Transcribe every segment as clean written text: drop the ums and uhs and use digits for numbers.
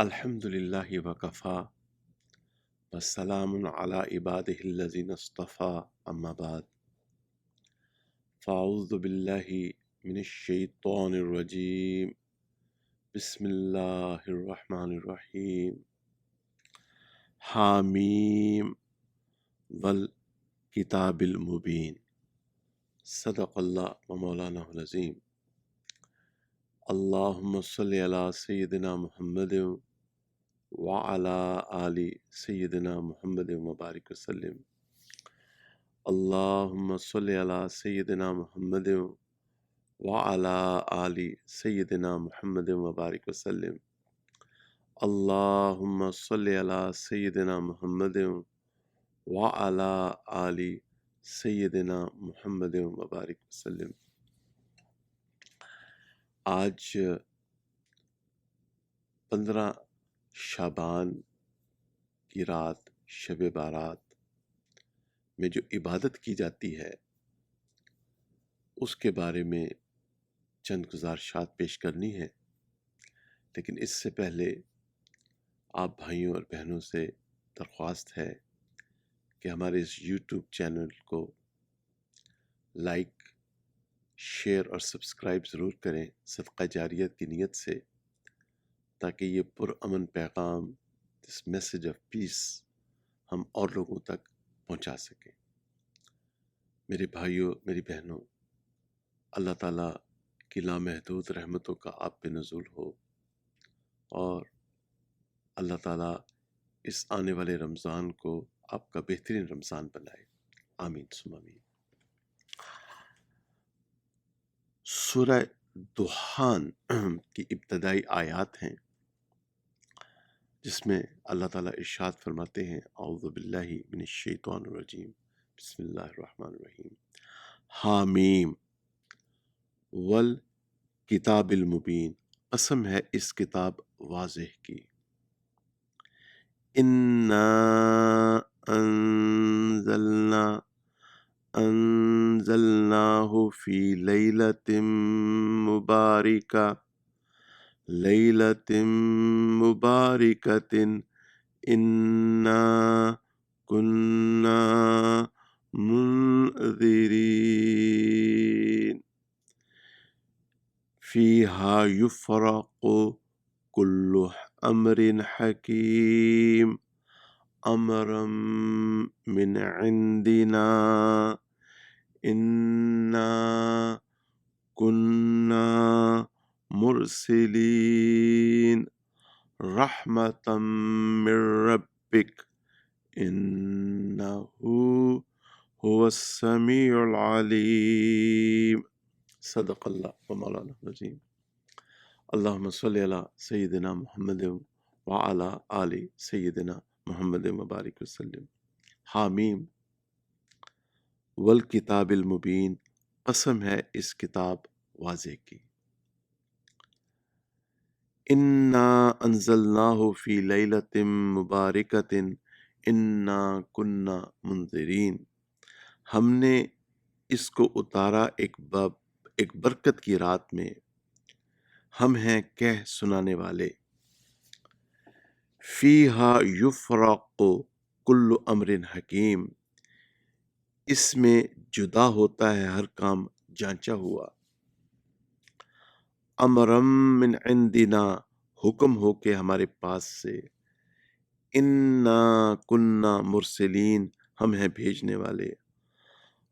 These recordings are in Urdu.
الحمد لله وكفى والسلام على عباده الذين اصطفى أما بعد فأعوذ بالله من الشيطان الرجيم بسم الله الرحمن الرحيم حاميم والكتاب المبين صدق الله ومولانا العظيم اللهم صل على سيدنا محمد وعلى آل سيدنا محمد وبارك وسلم اللهم صل على سيدنا محمد وعلى آل سيدنا محمد وبارك وسلم اللهم صل على سيدنا محمد وعلى آل سيدنا محمد وبارك وسلم۔ آج 15 شعبان کی رات شب بارات میں جو عبادت کی جاتی ہے اس کے بارے میں چند گزارشات پیش کرنی ہے، لیکن اس سے پہلے آپ بھائیوں اور بہنوں سے درخواست ہے کہ ہمارے اس یوٹیوب چینل کو لائک، شیئر اور سبسکرائب ضرور کریں صدقہ جاریت کی نیت سے، تاکہ یہ پرامن پیغام دس میسج آف پیس ہم اور لوگوں تک پہنچا سکیں۔ میرے بھائیوں، میری بہنوں، اللہ تعالیٰ کی لامحدود رحمتوں کا آپ پہ نزول ہو اور اللہ تعالیٰ اس آنے والے رمضان کو آپ کا بہترین رمضان بنائے، آمین ثم آمین۔ سورہ دخان کی ابتدائی آیات ہیں جس میں اللہ تعالیٰ ارشاد فرماتے ہیں اعوذ باللہ من الشیطان الرجیم بسم اللہ الرحمن الرحیم حامیم والکتاب المبین، قسم ہے اس کتاب واضح کی، انا انزلناہ فی لیلۃ مبارکہ انا کنا منذرین فیہا یفرق کل امر حکیم امرا من عندنا انا کنا مرسلین رحمتا من ربک انہ هو السمیع العلیم۔ صدق اللہ و مولانا العظیم۔ اللہم صلی علی سیدنا محمد وعلی آل سیدنا محمد مبارک وسلم۔ حامیم والکتاب المبین، قسم ہے اس کتاب واضح کی، انا انزلناہ فی لیلۃ مبارکۃ انا کنا منذرین، ہم نے اس کو اتارا ایک برکت کی رات میں، ہم ہیں کہہ سنانے والے، فیہا یفرق کل امر حکیم، اس میں جدا ہوتا ہے ہر کام جانچا ہوا، امرم من عندنا، حکم ہو کے ہمارے پاس سے، انا کنا مرسلین، ہم ہیں بھیجنے والے،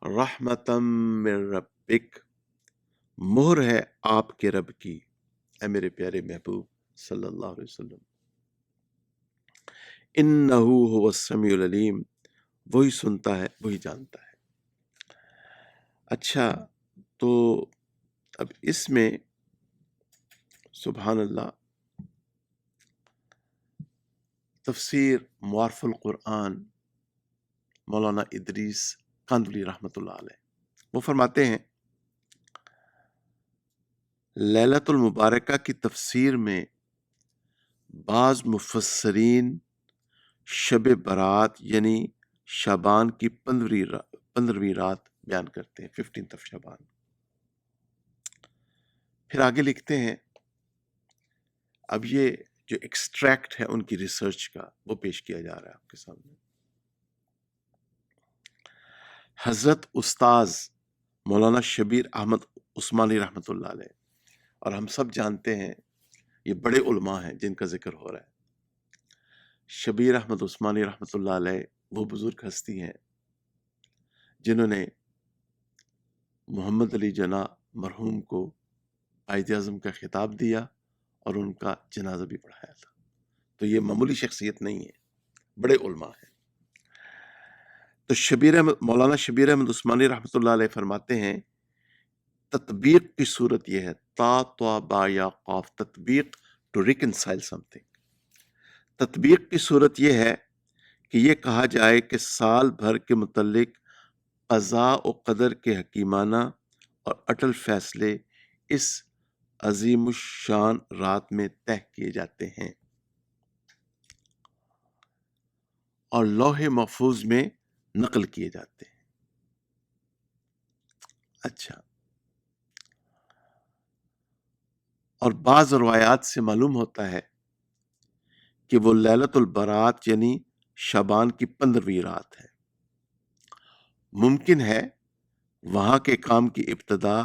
رحمتم من ربک، مہر ہے آپ کے رب کی، اے میرے پیارے محبوب صلی اللہ علیہ وسلم، انہ هو السمیع العلیم، وہی سنتا ہے وہی جانتا ہے۔ اچھا، تو اب اس میں سبحان اللہ تفسیر معارف القرآن مولانا ادریس کاندولی رحمۃ اللہ علیہ وہ فرماتے ہیں لیلۃ المبارکہ کی تفسیر میں بعض مفسرین شب برات یعنی شعبان کی 15ویں رات بیان کرتے ہیں، 15th of شعبان۔ پھر آگے لکھتے ہیں اب یہ جو ایکسٹریکٹ ہے ان کی ریسرچ کا، وہ پیش کیا جا رہا ہے آپ کے سامنے۔ حضرت استاذ مولانا شبیر احمد عثمانی رحمۃ اللہ علیہ، اور ہم سب جانتے ہیں یہ بڑے علماء ہیں جن کا ذکر ہو رہا ہے۔ شبیر احمد عثمانی رحمۃ اللہ علیہ وہ بزرگ ہستی ہیں جنہوں نے محمد علی جناح مرحوم کو قائد اعظم کا خطاب دیا اور ان کا جنازہ بھی پڑھایا تھا۔ تو یہ معمولی شخصیت نہیں ہے، بڑے علماء ہیں۔ تو مولانا شبیر احمد عثمانی رحمۃ اللہ علیہ فرماتے ہیں تطبیق کی صورت یہ ہے، تا تو با یا قاف، تطبیق ٹو ریکنسائل سم تھنگ۔ تطبیق کی صورت یہ ہے کہ یہ کہا جائے کہ سال بھر کے متعلق قضاء و قدر کے حکیمانہ اور اٹل فیصلے اس عظیم الشان رات میں طے کیے جاتے ہیں اور لوح محفوظ میں نقل کیے جاتے ہیں۔ اچھا، اور بعض روایات سے معلوم ہوتا ہے کہ وہ لیلۃ البرات یعنی شعبان کی 15ویں رات ہے۔ ممکن ہے وہاں کے کام کی ابتدا،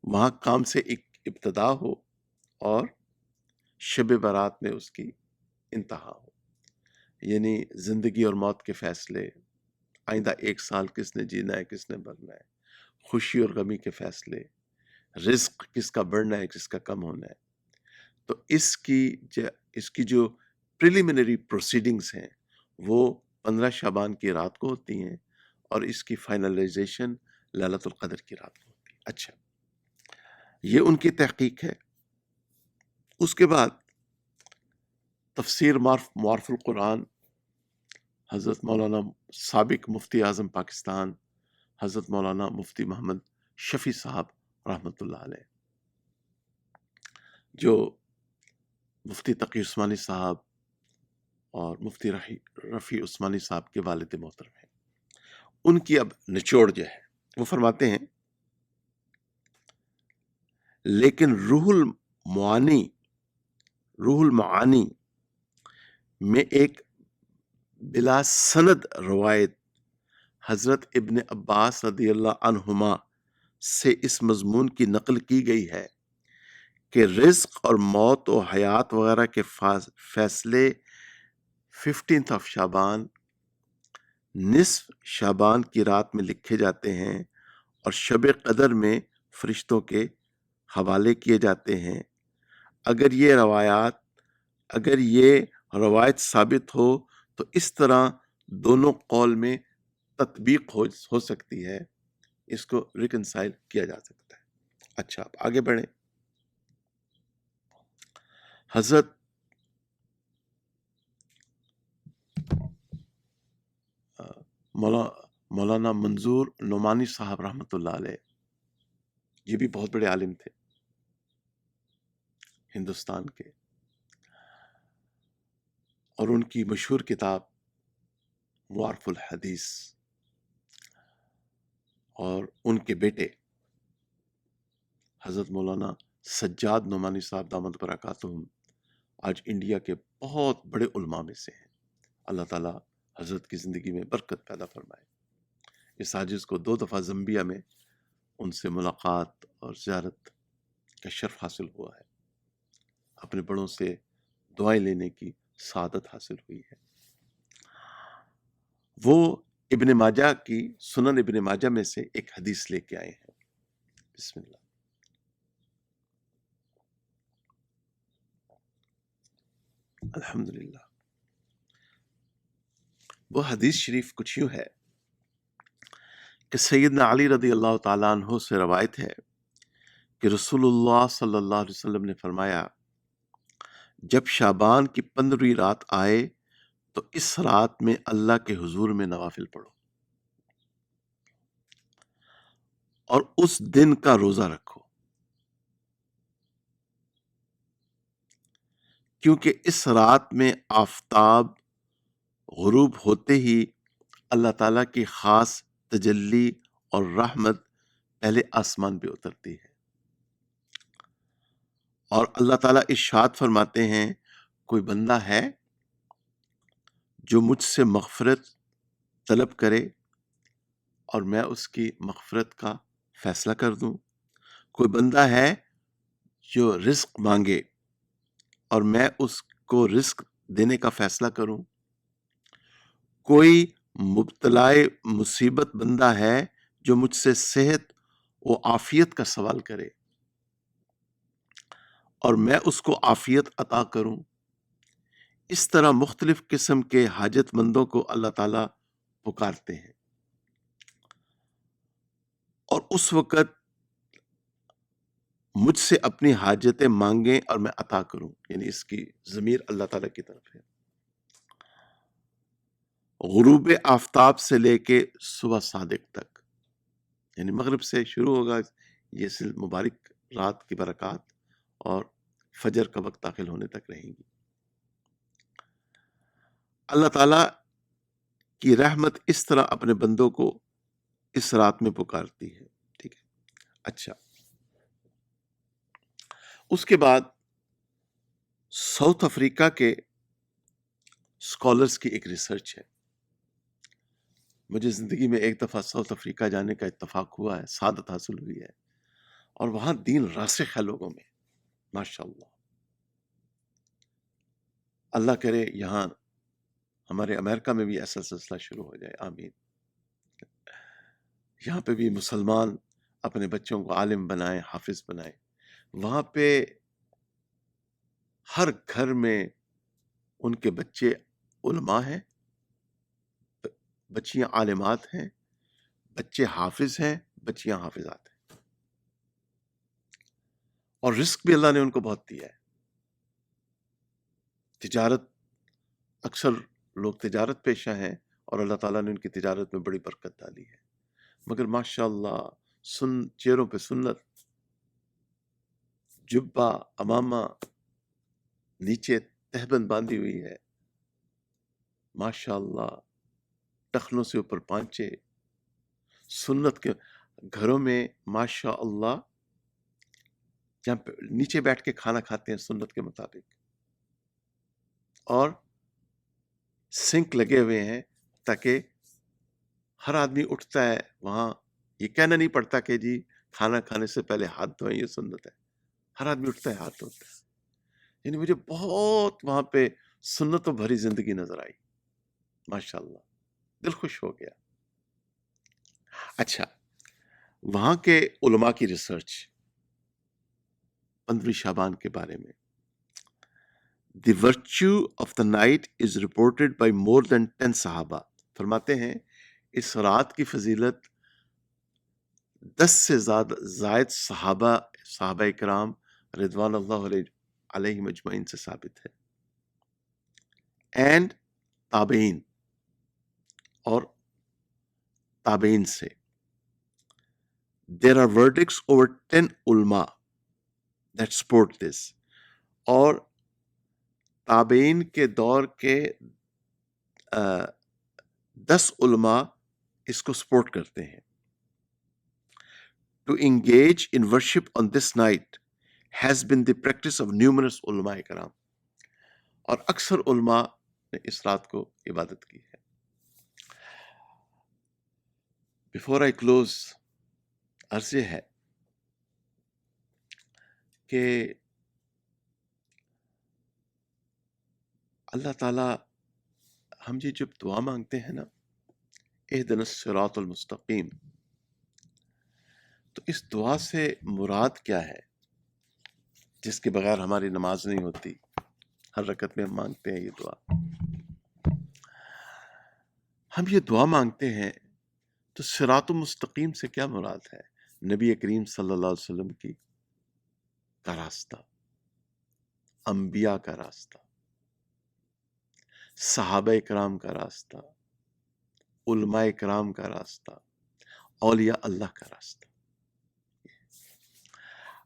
وہاں کام سے ایک ابتدا ہو اور شب برات میں اس کی انتہا ہو، یعنی زندگی اور موت کے فیصلے، آئندہ 1 سال کس نے جینا ہے کس نے مرنا ہے، خوشی اور غمی کے فیصلے، رزق کس کا بڑھنا ہے کس کا کم ہونا ہے۔ تو اس کی جو پریلیمنری پروسیڈنگز ہیں وہ 15 شعبان کی رات کو ہوتی ہیں اور اس کی فائنلائزیشن لیلۃ القدر کی رات کو ہوتی ہے۔ اچھا، یہ ان کی تحقیق ہے۔ اس کے بعد تفسیر معارف القرآن، حضرت مولانا سابق مفتی اعظم پاکستان حضرت مولانا مفتی محمد شفیع صاحب رحمۃ اللہ علیہ، جو مفتی تقی عثمانی صاحب اور مفتی رفیع عثمانی صاحب کے والد محترم ہیں، ان کی اب نچوڑ جو ہے وہ فرماتے ہیں لیکن روح المعانی میں ایک بلا سند روایت حضرت ابن عباس رضی اللہ عنہما سے اس مضمون کی نقل کی گئی ہے کہ رزق اور موت و حیات وغیرہ کے فیصلے 15 شعبان، نصف شعبان کی رات میں لکھے جاتے ہیں اور شب قدر میں فرشتوں کے حوالے کیے جاتے ہیں۔ اگر یہ روایت ثابت ہو تو اس طرح دونوں قول میں تطبیق ہو سکتی ہے، اس کو ریکنسائل کیا جا سکتا ہے۔ اچھا، آپ آگے بڑھیں۔ حضرت مولانا منظور نعمانی صاحب رحمۃ اللہ علیہ، یہ بھی بہت بڑے عالم تھے ہندوستان کے، اور ان کی مشہور کتاب معارف الحدیث، اور ان کے بیٹے حضرت مولانا سجاد نعمانی صاحب دامت برکاتہم آج انڈیا کے بہت بڑے علماء میں سے ہیں۔ اللہ تعالیٰ حضرت کی زندگی میں برکت پیدا فرمائے۔ اس عاجز کو 2 دفعہ زمبیا میں ان سے ملاقات اور زیارت کا شرف حاصل ہوا ہے، اپنے بڑوں سے دعائیں لینے کی سعادت حاصل ہوئی ہے۔ وہ ابن ماجہ کی سنن ابن ماجہ میں سے ایک حدیث لے کے آئے ہیں۔ بسم اللہ۔ الحمدللہ۔ وہ حدیث شریف کچھ یوں ہے کہ سیدنا علی رضی اللہ تعالیٰ عنہ سے روایت ہے کہ رسول اللہ صلی اللہ علیہ وسلم نے فرمایا، جب شعبان کی 15ویں رات آئے تو اس رات میں اللہ کے حضور میں نوافل پڑھو اور اس دن کا روزہ رکھو، کیونکہ اس رات میں آفتاب غروب ہوتے ہی اللہ تعالیٰ کی خاص تجلی اور رحمت پہلے آسمان پہ اترتی ہے، اور اللہ تعالیٰ ارشاد فرماتے ہیں، کوئی بندہ ہے جو مجھ سے مغفرت طلب کرے اور میں اس کی مغفرت کا فیصلہ کر دوں؟ کوئی بندہ ہے جو رزق مانگے اور میں اس کو رزق دینے کا فیصلہ کروں؟ کوئی مبتلا مصیبت بندہ ہے جو مجھ سے صحت و عافیت کا سوال کرے اور میں اس کو عافیت عطا کروں؟ اس طرح مختلف قسم کے حاجت مندوں کو اللہ تعالیٰ پکارتے ہیں، اور اس وقت مجھ سے اپنی حاجتیں مانگیں اور میں عطا کروں، یعنی اس کی ضمیر اللہ تعالیٰ کی طرف ہے۔ غروب آفتاب سے لے کے صبح صادق تک، یعنی مغرب سے شروع ہوگا یہ مبارک رات کی برکات، اور فجر کا وقت داخل ہونے تک رہیں گی۔ اللہ تعالیٰ کی رحمت اس طرح اپنے بندوں کو اس رات میں پکارتی ہے، ٹھیک ہے۔ اچھا، اس کے بعد ساؤتھ افریقہ کے اسکالرس کی ایک ریسرچ ہے۔ مجھے زندگی میں ایک دفعہ ساؤتھ افریقہ جانے کا اتفاق ہوا ہے، سعادت حاصل ہوئی ہے، اور وہاں دین راسخ ہے لوگوں میں، ماشاءاللہ۔ اللہ کرے یہاں ہمارے امریکہ میں بھی ایسا سلسلہ شروع ہو جائے، آمین۔ یہاں پہ بھی مسلمان اپنے بچوں کو عالم بنائیں، حافظ بنائیں۔ وہاں پہ ہر گھر میں ان کے بچے علماء ہیں، بچیاں عالمات ہیں، بچے حافظ ہیں، بچیاں حافظات ہیں، اور رزق بھی اللہ نے ان کو بہت دیا ہے۔ تجارت، اکثر لوگ تجارت پیشہ ہیں اور اللہ تعالیٰ نے ان کی تجارت میں بڑی برکت ڈالی ہے، مگر ماشاءاللہ چہروں پہ سنت، جبہ امامہ، نیچے تہبند باندھی ہوئی ہے، ماشاءاللہ، ٹخنوں سے اوپر پانچے، سنت کے گھروں میں ماشاءاللہ، جہاں پہ نیچے بیٹھ کے کھانا کھاتے ہیں سنت کے مطابق، اور سنک لگے ہوئے ہیں تاکہ ہر آدمی اٹھتا ہے وہاں یہ کہنا نہیں پڑتا کہ جی کھانا کھانے سے پہلے ہاتھ دھوئیں، یہ سنت ہے، ہر آدمی اٹھتا ہے ہاتھ دھوتا ہے۔ یعنی مجھے بہت وہاں پہ سنتوں بھری زندگی نظر آئی، ماشاءاللہ، دل خوش ہو گیا۔ اچھا، وہاں کے علماء کی ریسرچ 15 شعبان کے بارے میں، The virtue of the night is reported by more than 10 صحابہ، فرماتے ہیں اس رات کی فضیلت 10 سے زائد صحابہ کرام رضوان اللہ علیہ مجمعین سے ثابت ہے، اینڈ تابعین، اور تابعین سے۔ There are verdicts over 10 علماء that support this، اور تابعین کے دور کے 10 علماء اس کو سپورٹ کرتے ہیں۔ To engage in worship on this night has been the practice of numerous علماء کرام، اور اکثر علماء نے اس رات کو عبادت کی ہے۔ Before I close، عرض یہ ہے کہ اللہ تعالیٰ ہم جب دعا مانگتے ہیں نا، اہدنا الصراط المستقیم، تو اس دعا سے مراد کیا ہے جس کے بغیر ہماری نماز نہیں ہوتی؟ ہر رکعت میں ہم مانگتے ہیں یہ دعا۔ ہم یہ دعا مانگتے ہیں تو صراط المستقیم سے کیا مراد ہے؟ نبی کریم صلی اللہ علیہ وسلم کا راستہ، انبیاء کا راستہ، صحابہ کرام کا راستہ، علماء کرام کا راستہ، اولیاء اللہ کا راستہ۔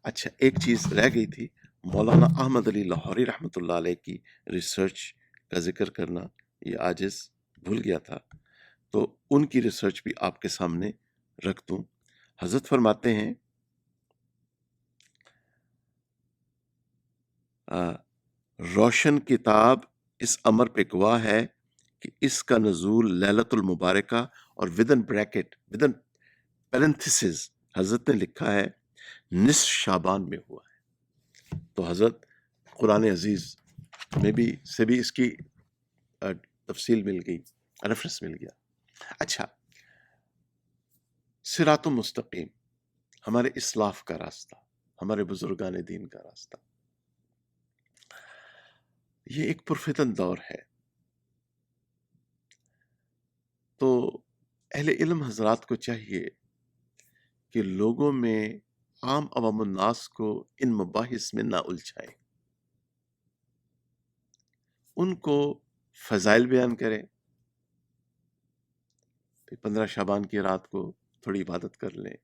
اچھا، ایک چیز رہ گئی تھی، مولانا احمد علی لاہوری رحمۃ اللہ علیہ کی ریسرچ کا ذکر کرنا، یہ عاجز بھول گیا تھا، تو ان کی ریسرچ بھی آپ کے سامنے رکھ دوں۔ حضرت فرماتے ہیں روشن کتاب اس امر پہ گواہ ہے کہ اس کا نزول لیلۃ المبارکہ اور ودن بریکٹ ودن پیرنتھسز حضرت نے لکھا ہے نصف شعبان میں ہوا ہے. تو حضرت قرآن عزیز میں بھی سے بھی اس کی تفصیل مل گئی، ریفرنس مل گیا. اچھا، صراط مستقیم ہمارے اسلاف کا راستہ، ہمارے بزرگان دین کا راستہ، یہ ایک پرفتن دور ہے. تو اہل علم حضرات کو چاہیے کہ لوگوں میں عام عوام الناس کو ان مباحث میں نہ الجھائیں، ان کو فضائل بیان کریں. 15 شعبان کی رات کو تھوڑی عبادت کر لیں،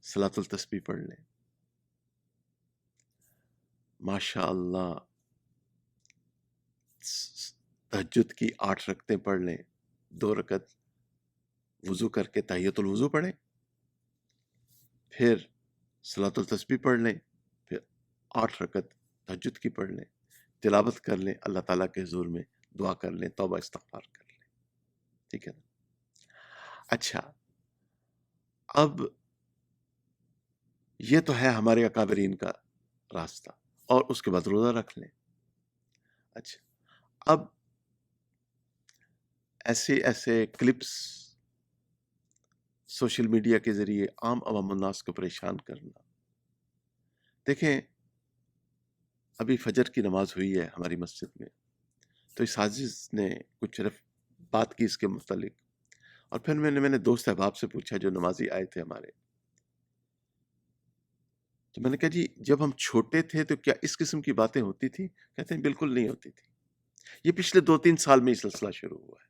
صلاۃ التسبیح پڑھ لیں. ماشاء اللہ تہجد کی 8 رکعتیں پڑھ لیں، 2 رکعت وضو کر کے تحیۃ الوضو پڑھیں، پھر صلاۃ التسبیح پڑھ لیں، پھر 8 رکعت تہجد کی پڑھ لیں، تلاوت کر لیں، اللہ تعالیٰ کے حضور میں دعا کر لیں، توبہ استغفار کر لیں. ٹھیک ہے نا؟ اچھا، اب یہ تو ہے ہمارے اکابرین کا راستہ، اور اس کے بعد روزہ رکھ لیں. اچھا، اب ایسے کلپس سوشل میڈیا کے ذریعے عام عوام الناس کو پریشان کرنا. دیکھیں، ابھی فجر کی نماز ہوئی ہے ہماری مسجد میں، تو اس عزیز نے کچھ بات کی اس کے متعلق، اور پھر میں نے دوست احباب سے پوچھا جو نمازی آئے تھے ہمارے، تو میں نے کہا جی جب ہم چھوٹے تھے تو کیا اس قسم کی باتیں ہوتی تھی؟ کہتے ہیں بالکل نہیں ہوتی تھی. یہ پچھلے 2-3 سال میں یہ سلسلہ شروع ہوا ہے،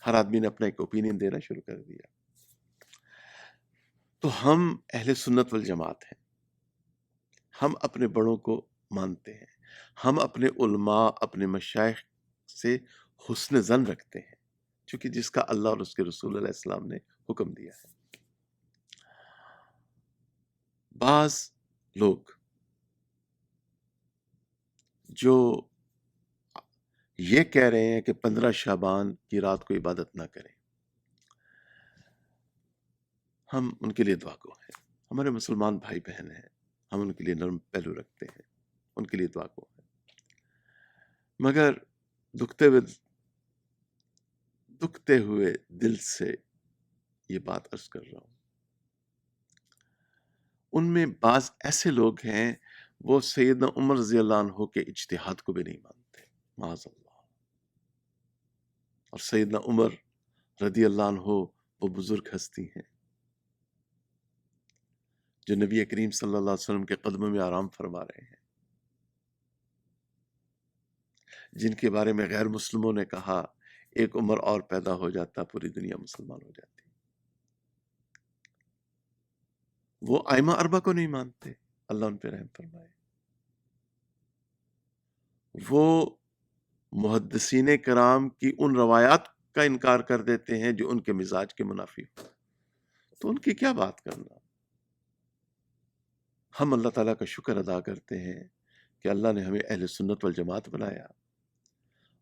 ہر آدمی نے اپنا ایک اوپینین دینا شروع کر دیا. تو ہم اہل سنت والجماعت ہیں، ہم اپنے بڑوں کو مانتے ہیں، ہم اپنے علماء اپنے مشائخ سے حسن ظن رکھتے ہیں، چونکہ جس کا اللہ اور اس کے رسول علیہ السلام نے حکم دیا ہے. بعض لوگ جو یہ کہہ رہے ہیں کہ 15 شعبان کی رات کو عبادت نہ کریں، ہم ان کے لیے دعا گو ہیں. ہمارے مسلمان بھائی بہن ہیں، ہم ان کے لیے نرم پہلو رکھتے ہیں، ان کے لیے دعا گو ہیں. مگر دکھتے ہوئے دل سے یہ بات عرض کر رہا ہوں، ان میں بعض ایسے لوگ ہیں وہ سیدنا عمر رضی اللہ عنہ کے اجتہاد کو بھی نہیں مانتے، معاذ اللہ. اور سیدنا عمر رضی اللہ عنہ وہ بزرگ ہستی ہیں جو نبی کریم صلی اللہ علیہ وسلم کے قدموں میں آرام فرما رہے ہیں، جن کے بارے میں غیر مسلموں نے کہا ایک عمر اور پیدا ہو جاتا پوری دنیا مسلمان ہو جاتی. وہ ائمہ اربعہ کو نہیں مانتے، اللہ ان پہ رحم فرمائے. وہ محدثین کرام کی ان روایات کا انکار کر دیتے ہیں جو ان کے مزاج کے منافی ہو، تو ان کی کیا بات کرنا. ہم اللہ تعالیٰ کا شکر ادا کرتے ہیں کہ اللہ نے ہمیں اہل سنت والجماعت بنایا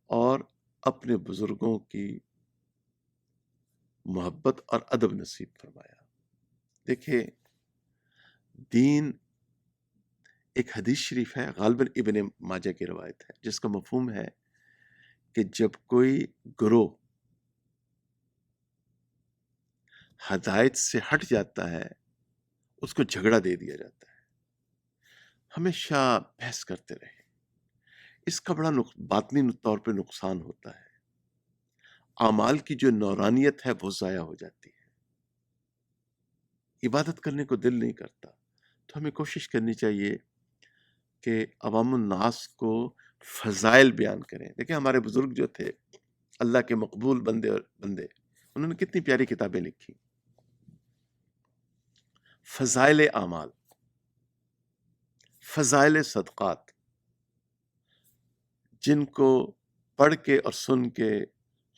اور اپنے بزرگوں کی محبت اور ادب نصیب فرمایا. دیکھیں، دین ایک حدیث شریف ہے، غالباً ابن ماجہ کی روایت ہے، جس کا مفہوم ہے کہ جب کوئی گروہ ہدایت سے ہٹ جاتا ہے اس کو جھگڑا دے دیا جاتا ہے. ہمیشہ بحث کرتے رہے، اس کا بڑا باطنی طور پہ نقصان ہوتا ہے. اعمال کی جو نورانیت ہے وہ ضائع ہو جاتی ہے، عبادت کرنے کو دل نہیں کرتا. تو ہمیں کوشش کرنی چاہیے کہ عوام الناس کو فضائل بیان کریں. دیکھیں ہمارے بزرگ جو تھے اللہ کے مقبول بندے انہوں نے کتنی پیاری کتابیں لکھی، فضائل اعمال، فضائل صدقات، جن کو پڑھ کے اور سن کے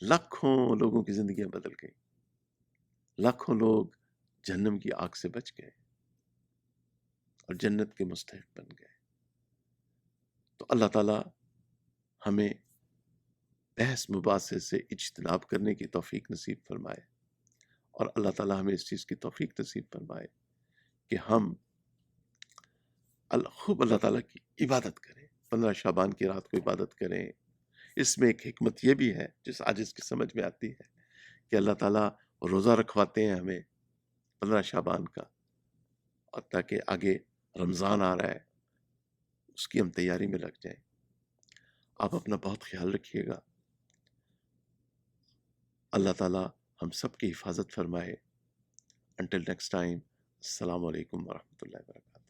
لاکھوں لوگوں کی زندگیاں بدل گئی، لاکھوں لوگ جہنم کی آگ سے بچ گئے اور جنت کے مستحق بن گئے. تو اللہ تعالیٰ ہمیں بحث مباحثے سے اجتناب کرنے کی توفیق نصیب فرمائے، اور اللہ تعالیٰ ہمیں اس چیز کی توفیق نصیب فرمائے کہ ہم خوب اللہ تعالیٰ کی عبادت کریں، 15 شعبان کی رات کو عبادت کریں۔ اس میں ایک حکمت یہ بھی ہے جس عاجز کی سمجھ میں آتی ہے کہ اللہ تعالیٰ روزہ رکھواتے ہیں ہمیں 15 شعبان کا، اور تاکہ آگے رمضان آ رہا ہے اس کی ہم تیاری میں لگ جائیں۔ آپ اپنا بہت خیال رکھیے گا، اللہ تعالیٰ ہم سب کی حفاظت فرمائے۔ انٹل نیکسٹ ٹائم، السلام علیکم ورحمۃ اللہ وبرکاتہ۔